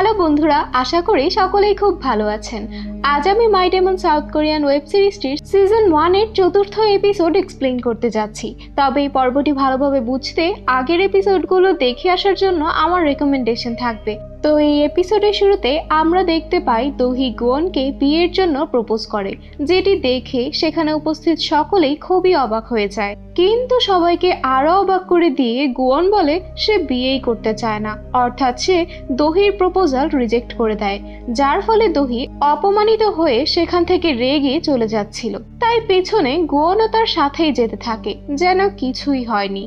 Hello বন্ধুরা, আশা করি সকলেই খুব ভালো আছেন। আজ আমি My Demon South Korean web সিরিজটির সিজন 1 এর চতুর্থ এপিসোড এক্সপ্লেইন করতে যাচ্ছি। তবে এই পর্বটি ভালোভাবে বুঝতে আগের এপিসোডগুলো দেখে আসার জন্য আমার রেকমেন্ডেশন থাকবে। তো এই এপিসোডের শুরুতে আমরা দেখতে পাই দোহি গুয়নকে বিয়ের জন্য প্রপোজ করে, যেটি দেখে সেখানে উপস্থিত সকলেই খুবই অবাক হয়ে যায়। কিন্তু সবাইকে আরো অবাক করে দিয়ে গুয়ন বলে সে বিয়েই করতে চায় না, অর্থাৎ সে দোহির প্রপোজাল রিজেক্ট করে দেয়, যার ফলে দোহি অপমানিত হয়ে সেখান থেকে রেগে চলে যাচ্ছিল। তাই পেছনে গুয়নও তার সাথেই যেতে থাকে যেন কিছুই হয়নি।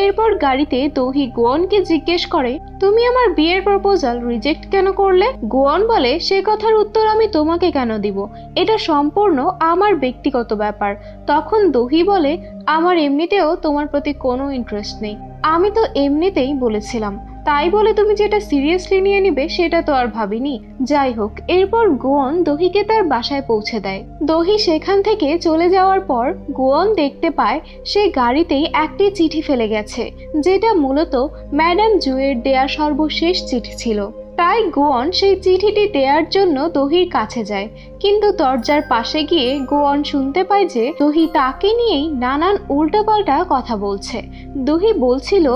এরপর গাড়িতে দোহি গুয়নকে জিজ্ঞেস করে, তুমি আমার বিয়ের প্রপোজাল রিজেক্ট কেন করলে? গুয়ন বলে, সে কথার উত্তর আমি তোমাকে কেন দিব, এটা সম্পূর্ণ আমার ব্যক্তিগত ব্যাপার। তখন দোহি বলে, আমার এমনিতেও তোমার প্রতি কোনো ইন্টারেস্ট নেই, আমি তো এমনিতেই বলেছিলাম, তাই বলে তুমি যেটা সিরিয়াসলি নিয়ে নিবে সেটা তো আর ভাবিনি। যাই হোক, এরপর গুয়ন দোহিকে তার বাসায় পৌঁছে দেয়। দোহি সেখান থেকে চলে যাওয়ার পর গুয়ন দেখতে পায় সে গাড়িতেই একটি চিঠি ফেলে গেছে, যেটা মূলত ম্যাডাম জুয়ের দেয়া সর্বশেষ চিঠি ছিল। তাই গুয়ন সেই চিঠিটি দেওয়ার জন্য দোহির কাছে যায়, কিন্তু দরজার পাশে গিয়ে গুয়ন শুনতে পায় যে দোহি তাকে নিয়েই নানান উল্টাপাল্টা কথা বলছে। দোহি বলছিল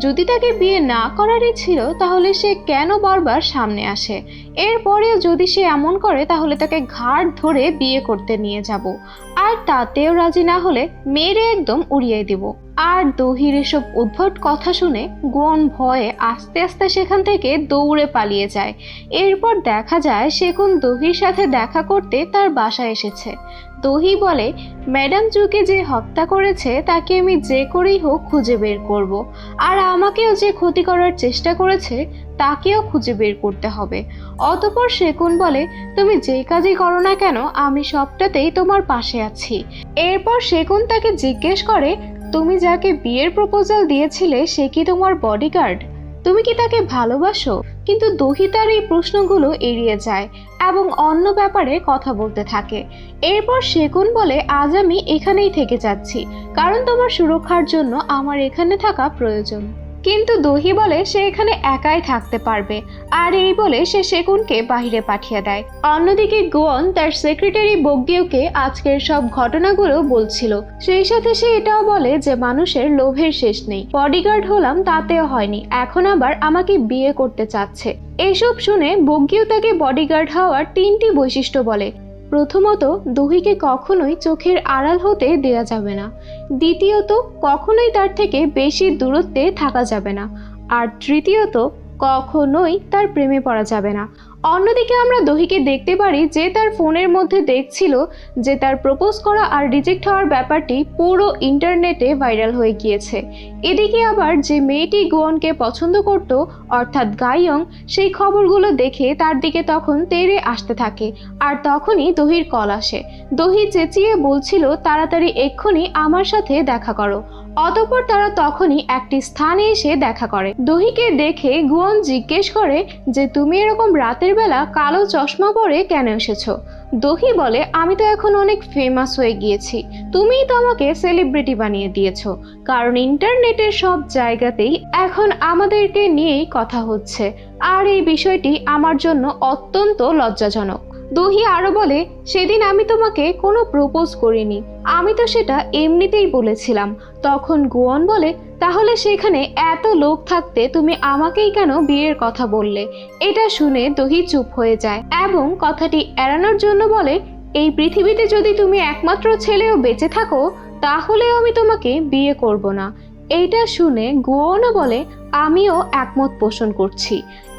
যদি তাকে বিয়ে না করারই ছিল তাহলে সে কেন বারবার সামনে আসে, এরপরেও যদি সে এমন করে তাহলে তাকে ঘাড় ধরে বিয়ে করতে নিয়ে যাব, আর তাতেও রাজি না হলে মেরে একদম উড়িয়ে দিব। আর দোহির এসব উদ্ভট কথা শুনে গুয়ন ভয়ে আস্তে আস্তে সেখান থেকে দৌড়ে পালিয়ে যায়। এরপর দেখা যায় সেগুন দোহির সাথে দেখা করতে তার বাসায় এসেছে। দোহি বলে, ম্যাডাম জুকে যে হত্যা করেছে তাকে আমি যে করেই হোক খুঁজে বের করব, আর আমাকেও যে ক্ষতি করার চেষ্টা করেছে তাকেও খুঁজে বের করতে হবে। অতঃপর সেগুন বলে, তুমি যে কাজই করো না কেন আমি সবটাতেই তোমার পাশে আছি। এরপর সেগুন তাকে জিজ্ঞেস করে, তুমি যাকে বিয়ের প্রপোজাল দিয়েছিলে সে কি তোমার বডিগার্ড? তুমি কি তাকে ভালোবাসো? কিন্তু দোহি তার এই প্রশ্নগুলো এড়িয়ে যায় এবং অন্য ব্যাপারে কথা বলতে থাকে। এরপর সেগুন বলে, আজ আমি এখানেই থেকে যাচ্ছি, কারণ তোমার সুরক্ষার জন্য আমার এখানে থাকা প্রয়োজন। কিন্তু দোহি বলে সে এখানে একাই থাকতে পারবে, আর এই বলে সে সেগুনকে বাহিরে পাঠিয়ে দেয়। অন্যদিকে গুয়ন তার সেক্রেটারি বগগিউকে আজকের সব ঘটনাগুলো বলছিল। সেই সাথে সে এটাও বলে যে মানুষের লোভের শেষ নেই, বডিগার্ড হলাম তাতেও হয়নি, এখন আবার আমাকে বিয়ে করতে চাচ্ছে। এসব শুনে বগগিউ তাকে বডিগার্ড হওয়ার 3টি বৈশিষ্ট্য বলে। প্রথমত, দোহিকে কখনোই চোখের আড়াল হতে দেয়া যাবে না। দ্বিতীয়ত, কখনোই তার থেকে বেশি দূরত্বে থাকা যাবে না। আর তৃতীয়ত, কখনোই তার প্রেমে পড়া যাবে না। অন্যদিকে আমরা দোহিকে দেখতে পারি যে তার ফোনের মধ্যে দেখছিল যে তার প্রপোজ করা আর রিজেক্ট হওয়ার ব্যাপারটি পুরো ইন্টারনেটে ভাইরাল হয়ে গিয়েছে। এদিকে আবার যে মেয়েটি গুয়নকে পছন্দ করত অর্থাৎ গাইয়ং, সেই খবরগুলো দেখে তার দিকে তখন তেড়ে আসতে থাকে। আর তখনই দোহির কল আসে। দোহি চেঁচিয়ে বলছিল, তাড়াতাড়ি এক্ষুনি আমার সাথে দেখা করো। অতঃপর তারা তখনই একটি স্থানে এসে দেখা করে। দোহিকে দেখে গুয়ন জিজ্ঞেস করে যে তুমি এরকম রাতের বেলা কালো চশমা পরে কেন এসেছো? দোহি বলে, আমি তো এখন অনেক ফেমাস হয়ে গিয়েছি, তুমিই তো আমাকে সেলিব্রিটি বানিয়ে দিয়েছো, কারণ ইন্টারনেটের সব জায়গাতেই এখন আমাদেরকে নিয়েই কথা হচ্ছে, আর এই বিষয়টি আমার জন্য অত্যন্ত লজ্জাজনক। দোহি আরো বলে, সেদিন আমি তোমাকে কোনো প্রপোজ করিনি, আমি তো সেটা এমনিতেই বলেছিলাম। তখন গুয়ন বলে, তাহলে সেখানে এত লোক থাকতে তুমি আমাকেই কেন বিয়ের কথা বললে? এটা শুনে দোহি চুপ হয়ে যায় এবং কথাটি এড়ানোর জন্য বলে, এই পৃথিবীতে যদি তুমি একমাত্র ছেলেও বেঁচে থাকো তাহলেও আমি তোমাকে বিয়ে করব না। এইটা শুনে গুয়নও বলে, আমিও একমত পোষণ করছি।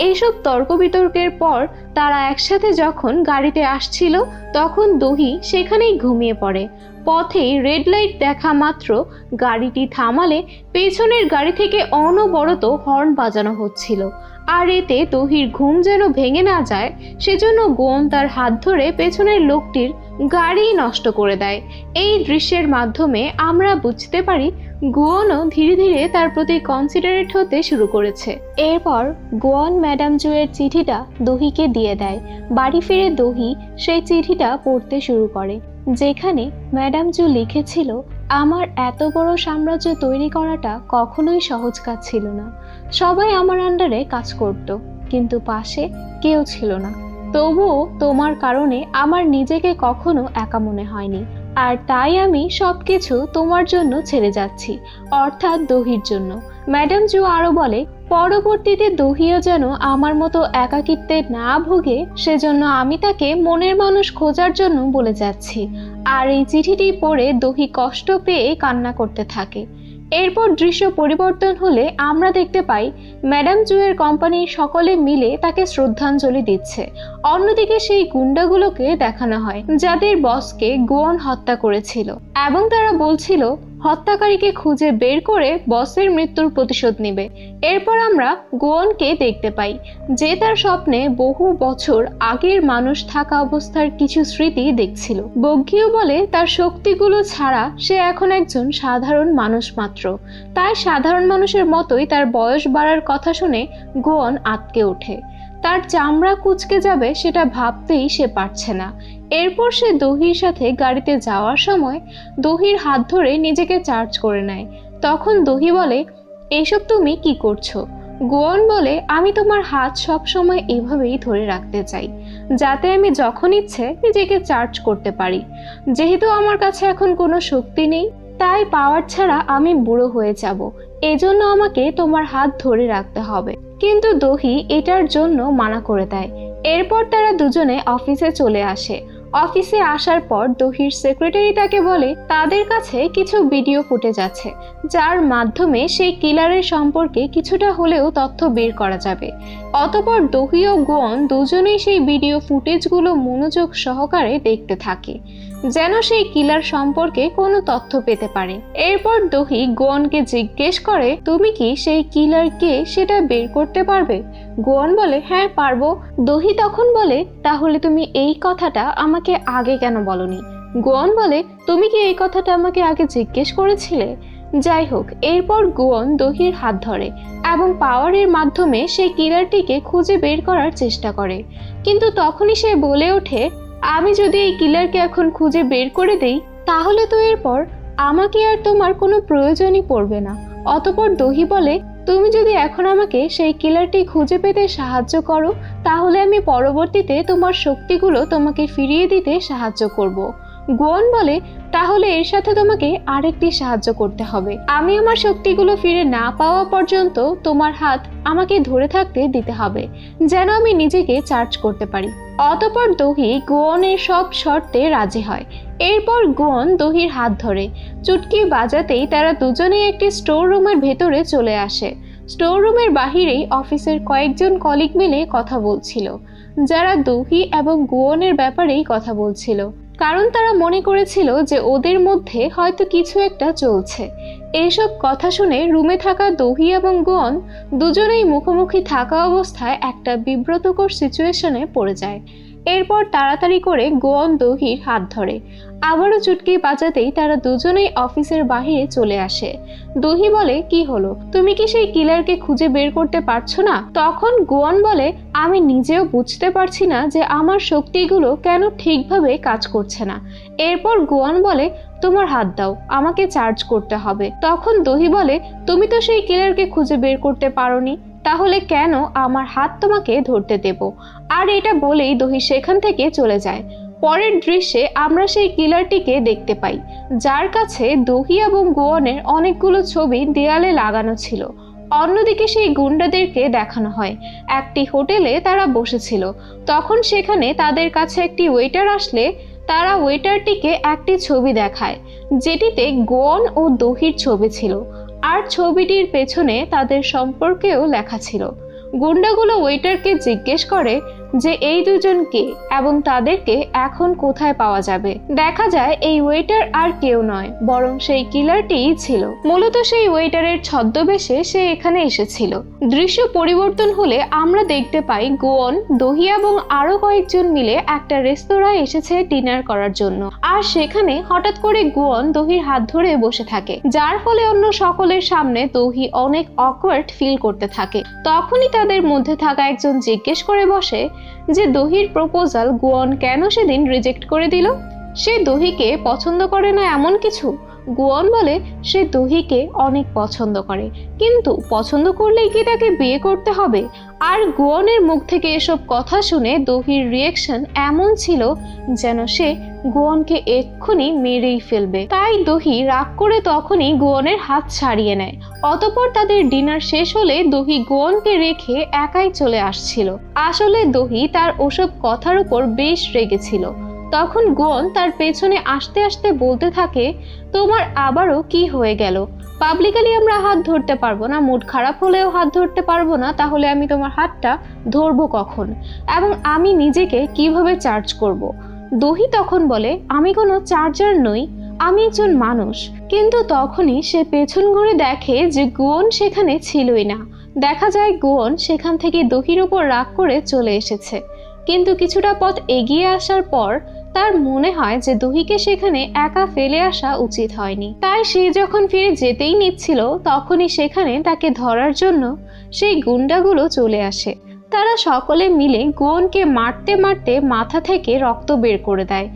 এইসব তর্ক বিতর্কের পর তারা একসাথে যখন গাড়িতে আসছিল তখন দোহি সেখানেই ঘুমিয়ে পড়ে। পথেই রেড লাইট দেখা মাত্র গাড়িটি থামালে পেছনের গাড়ি থেকে অনবরত হর্ন বাজানো হচ্ছিল, আর এতে দোহির ঘুম যেন ভেঙে না যায় সেজন্য গুয়ন তার হাত ধরে পেছনের লোকটির গাড়ি নষ্ট করে দেয়। এই দৃশ্যের মাধ্যমে আমরা বুঝতে পারি গুয়নও ধীরে ধীরে তার প্রতি কনসিডারেট হতে শুরু করেছে। এরপর গুয়ন ম্যাডাম জুয়ের চিঠিটা দোহিকে দিয়ে দেয়। বাড়ি ফিরে দোহি সেই চিঠিটা পড়তে শুরু করে, যেখানে ম্যাডাম জু লিখেছিল, আমার এত বড় সাম্রাজ্য তৈরি করাটা কখনোই সহজ কাজ ছিল না। সবাই আমার আন্ডারে কাজ করত, কিন্তু পাশে কেউ ছিল না। তবুও তোমার কারণে আমার নিজেকে কখনো একা মনে হয়নি, আর তাই আমি সবকিছু তোমার জন্য ছেড়ে যাচ্ছি, অর্থাৎ দহির জন্য। ম্যাডাম জু আরো বলে, পরবর্তীতে দহিও যেন আমার মতো একাকিত্বে না ভোগে সেজন্য আমি তাকে মনের মানুষ খোঁজার জন্য বলে যাচ্ছি। আর এই চিঠিটি পড়ে দহি কষ্ট পেয়ে কান্না করতে থাকে। এরপর দৃশ্য পরিবর্তন হলে আমরা দেখতে পাই ম্যাডাম জুয়ের কোম্পানির সকলে মিলে তাকে শ্রদ্ধাঞ্জলি দিচ্ছে। অন্যদিকে সেই গুন্ডাগুলোকে দেখানো হয় যাদের বসকে গোয়ান হত্যা করেছিল, এবং তারা বলছিল হত্যাকারীকে খুঁজে বের করে বসের মৃত্যুর প্রতিশোধ নেবে। এরপর আমরা গোয়ানকে দেখতে পাই যে তার স্বপ্নে বহু বছর আগের মানুষ থাকা অবস্থার কিছু স্মৃতি দেখছিল। বগ্গিও বলে তার শক্তিগুলো ছাড়া সে এখন একজন সাধারণ মানুষ মাত্র। তাই সাধারণ মানুষের মতোই তার বয়স বাড়ার কথা শুনে গোয়ান আটকে ওঠে। তার চামড়া কুঁচকে যাবে সেটা ভাবতেই সে পারছে না। এরপর সে দহির সাথে গাড়িতে যাওয়ার সময় দহির হাত ধরে নিজেকে চার্জ করে নেয়। তখন দহি বলে, এইসব তুমি কি করছো? গোয়ান বলে, আমি তোমার হাত সব সময় এভাবেই ধরে রাখতে চাই, যাতে আমি যখন ইচ্ছে নিজেকে চার্জ করতে পারি। যেহেতু আমার কাছে এখন কোনো শক্তি নেই, তাই পাওয়ার ছাড়া আমি বুড়ো হয়ে যাব, এজন্য আমাকে তোমার হাত ধরে রাখতে হবে। কিন্তু দহি এটার জন্য মানা করে দেয়। এরপর তারা দুজনে অফিসে চলে আসে। অফিসে আসার পর দহির সেক্রেটারি তাকে বলে তাদের কাছে কিছু ভিডিও ফুটেজ আছে, যার মাধ্যমে সেই কিলারের সম্পর্কে কিছুটা হলেও তথ্য বের করা যাবে। অতঃপর দহি ও গোয়ান দুজনেই সেই ভিডিও ফুটেজগুলো মনোযোগ সহকারে দেখতে থাকে, যেন সেই কিলার সম্পর্কে কোনো তথ্য পেতে পারে। এরপর দহি গোয়ানকে জিজ্ঞেস করে, তুমি কি সেই কিলার কে সেটা বের করতে পারবে? গোয়ান বলে, হ্যাঁ পারবো। দহি তখন বলে, তাহলে তুমি এই কথাটা আমাকে আগে কেন বলনি? গোয়ান বলে, তুমি কি এই কথাটা আমাকে আগে জিজ্ঞেস করেছিলে? যাই হোক, এরপর গোয়ান দহির হাত ধরে এবং পাওয়ারের মাধ্যমে সেই কিলারটিকে খুঁজে বের করার চেষ্টা করে। কিন্তু তখনই সে বলে ওঠে, আমি যদি এই কিলারকে এখন খুঁজে বের করে দেই তাহলে তো এরপর আমাকে আর তোমার কোনো প্রয়োজনই পড়বে না। অতঃপর দহি বলে, তুমি যদি এখন আমাকে সেই কিলারটি খুঁজে পেতে সাহায্য করো তাহলে আমি পরবর্তীতে তোমার শক্তিগুলো তোমাকে ফিরিয়ে দিতে সাহায্য করব। গোয়ান বলে, তাহলে এর সাথে তোমাকে আরেকটি সাহায্য করতে হবে। আমি আমার শক্তিগুলো ফিরে না পাওয়া পর্যন্ত তোমার হাত আমাকে ধরে থাকতে দিতে হবে, যেন আমি নিজেকে চার্জ করতে পারি। অতঃপর দহি গোয়ানের সব শর্তে রাজি হয়। এরপর গোয়ান দহির হাত ধরে চুটকি বাজাতেই তারা দুজনেই একটি স্টোর রুমের ভেতরে চলে আসে। স্টোর রুমের বাহিরেই অফিসের কয়েকজন কলিগ মিলে কথা বলছিল, যারা দহি এবং গোয়ানের ব্যাপারেই কথা বলছিল, কারণ তারা মনে করেছিল যে ওদের মধ্যে হয়তো কিছু একটা চলছে। এইসব কথা শুনে রুমে থাকা দহি এবং গোয়ান দুজনেই মুখোমুখি থাকা অবস্থায় একটা বিব্রতকর সিচুয়েশনে পড়ে যায়। এরপর তাড়াতাড়ি করে গোয়ান দহির হাত ধরে আবারও চুটকি বাজাতেই তারা দুজনেই অফিসের বাহিরে চলে আসে। দহি বলে, কি হলো, তুমি কি সেই কিলারকে খুঁজে বের করতে পারছো না? তখন গোয়ান বলে, আমি নিজেও বুঝতে পারছি না যে আমার শক্তিগুলো কেন ঠিকভাবে কাজ করছে না। এরপর গোয়ান বলে, তোমার হাত দাও, আমাকে চার্জ করতে হবে। তখন দহি বলে, তুমি তো সেই কিলারকে খুঁজে বের করতে পারোনি, তাহলে কেন আমার হাত তোমাকে ধরতে দেব? আর এটা বলেই দহি সেখান থেকে চলে যায়। পরের দৃশ্যে আমরা সেই কিলারটিকে দেখতে পাই, যার কাছে দহি এবং গোয়ানের অনেকগুলো ছবি দেয়ালে লাগানো ছিল। অন্যদিকে সেই গুন্ডাদেরকে দেখানো হয় একটি হোটেলে তারা বসেছিল। তখন সেখানে তাদের কাছে একটি ওয়েটার আসলে তারা ওয়েটারটিকে একটি ছবি দেখায়, যেটিতে গোয়ান ও দহির ছবি ছিল, আর ছবিটির পেছনে তাদের সম্পর্কেও লেখা ছিল। গুন্ডাগুলো ওয়েটারকে জিজ্ঞেস করে যে এই দুজন কে এবং তাদেরকে এখন কোথায় পাওয়া যাবে। দেখা যায় এই ওয়েটার আর কেউ নয়, বরং সেই কিলারটিই ছিল। মূলত সেই ওয়েটারের ছদ্মবেশে সে এখানে এসেছিল। দৃশ্য পরিবর্তন হলে আমরা দেখতে পাই গোয়ান, দহি এবং আরো কয়েকজন মিলে একটা রেস্তোরাঁয় এসেছে ডিনার করার জন্য। আর সেখানে হঠাৎ করে গোয়ান দহির হাত ধরে বসে থাকে, যার ফলে অন্য সকলের সামনে দহি অনেক অকওয়ার্ড ফিল করতে থাকে। তখনই তাদের মধ্যে থাকা একজন জিজ্ঞেস করে বসে যে দহির প্রপোজাল গোয়ান কেন সেদিন রিজেক্ট করে দিল। সে দহিকে পছন্দ করে না এমন কিছু? গুয়ন বলে সে দহিকে অনেক পছন্দ করে, কিন্তু পছন্দ করলেই কি তাকে বিয়ে করতে হবে? আর গুয়নের মুখ থেকে এসব কথা শুনে দহির রিয়াকশন এমন ছিল যেন সে গুয়নকে এক্ষুনি মেরেই ফেলবে। তাই দহি রাগ করে তখনই গুয়নের হাত ছাড়িয়ে নেয়। অতঃপর তাদের ডিনার শেষ হলে দহি গুয়নকে রেখে একাই চলে আসছিল। আসলে দহি তার ওসব কথার উপর বেশ রেগেছিল। তখন গুয়ন তার পেছনে আসতে আসতে বলতে থাকে, তোমার আবারও কি হয়ে গেল? পাবলিকালি আমরা হাত ধরতে পারবো না, মুড খারাপ হলেও হাত ধরতে পারবো না, তাহলে আমি তোমার হাতটা ধরবো কখন? এবং আমি নিজেকে কিভাবে চার্জ করব? দহি তখন বলে, আমি কোনো চার্জার নই, আমি একজন মানুষ। কিন্তু তখনই সে পেছন ঘুরে দেখে যে গুয়ন সেখানে ছিলই না। দেখা যায় গুয়ন সেখান থেকে দহির উপর রাগ করে চলে এসেছে। কিন্তু কিছুটা পথ এগিয়ে আসার পর তার মনে হয় যে দহিকে সেখানে একা ফেলে আসা উচিত হয়নি। তাই সে যখন ফিরে যেতেই নিচ্ছিল তখনই সেখানে তাকে ধরার জন্য সেই গুন্ডাগুলো চলে আসে। তারা সকলে মিলে গুয়নকে মারতে মারতে মাথা থেকে রক্ত বের করে দেয়।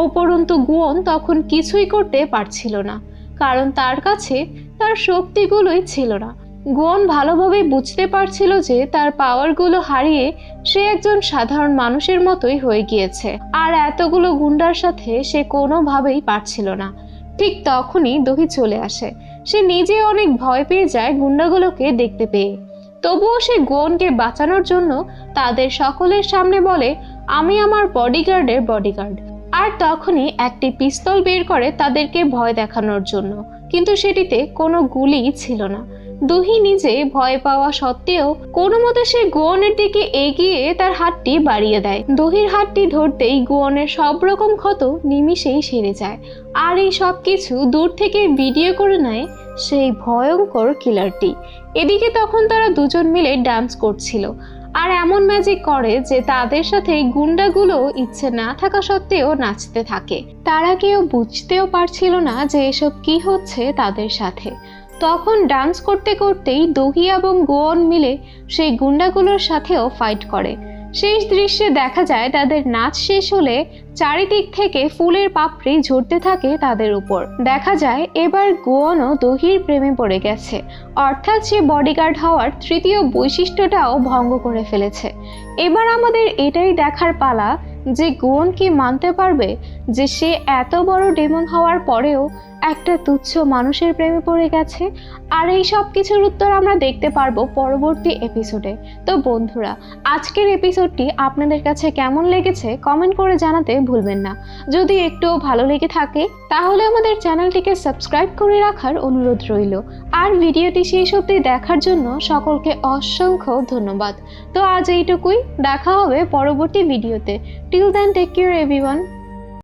উপরন্তু গুয়ন তখন কিছুই করতে পারছিল না, কারণ তার কাছে তার শক্তিগুলোই ছিল না। গুয়ন ভালোভাবে বুঝতে পারছিল যে তার পাওয়ারগুলো হারিয়ে সে একজন সাধারণ মানুষের মতোই হয়ে গিয়েছে, আর এতগুলো গুন্ডার সাথে সে কোনোভাবেই পারছিল না। ঠিক তখনই দহি চলে আসে। সে নিজে অনেক ভয় পেয়ে যায় গুন্ডাগুলোকে দেখতে পেয়ে। তবুও সে গুয়নকে বাঁচানোর জন্য তাদের সকলের সামনে বলে, আমি আমার বডিগার্ডের বডিগার্ড। আর তখনই একটি পিস্তল বের করে তাদেরকে ভয় দেখানোর জন্য, কিন্তু সেটিতে কোনো গুলিই ছিল না। দহি নিজে ভয় পাওয়া সত্ত্বেও কোনো মতে সে গুয়নের দিকে এগিয়ে তার হাতটি বাড়িয়ে দেয়। দহির হাতটি ধরতেই গুয়নের সব রকম ক্ষত নিমিষেই সেরে যায়। আর এই সব কিছু দূর থেকে ভিডিও করে নেয় সেই ভয়ঙ্কর কিলারটি। এদিকে তখন তারা দুজন মিলে ডান্স করছিল আর এমন ম্যাজিক করে যে তাদের সাথে গুন্ডাগুলো ইচ্ছে না থাকা সত্ত্বেও নাচতে থাকে। তারা কেউ বুঝতেও পারছিল না যে এসব কি হচ্ছে তাদের সাথে। তখন ডান্স করতে করতেই দহি এবং গুয়ন মিলে সেই গুন্ডাগুলোর সাথেও ফাইট করে। শেষ দৃশ্যে দেখা যায় তাদের নাচ শেষ হলে চারিদিক থেকে ফুলের পাপড়ি ঝরতে থাকে তাদের উপর। দেখা যায় এবার গুয়নও দহির প্রেমে পড়ে গেছে, অর্থাৎ সে বডিগার্ড হওয়ার তৃতীয় বৈশিষ্ট্যটাও ভঙ্গ করে ফেলেছে। এবার আমাদের এটাই দেখার পালা যে গুয়ন কি মানতে পারবে যে সে এত বড় ডেমন হওয়ার পরেও একটা তুচ্ছ মানুষের প্রেমে পড়ে গেছে। আর এই সব কিছুর উত্তর আমরা দেখতে পারবো পরবর্তী এপিসোডে। তো বন্ধুরা, আজকের এপিসোডটি আপনাদের কাছে কেমন লেগেছে কমেন্ট করে জানাতে ভুলবেন না। যদি একটুও ভালো লেগে থাকে তাহলে আমাদের চ্যানেলটিকে সাবস্ক্রাইব করে রাখার অনুরোধ রইল। আর ভিডিওটি শেষ অবধি দেখার জন্য সকলকে অসংখ্য ধন্যবাদ। তো আজ এইটুকুই, দেখা হবে পরবর্তী ভিডিওতে। Till then take care everyone.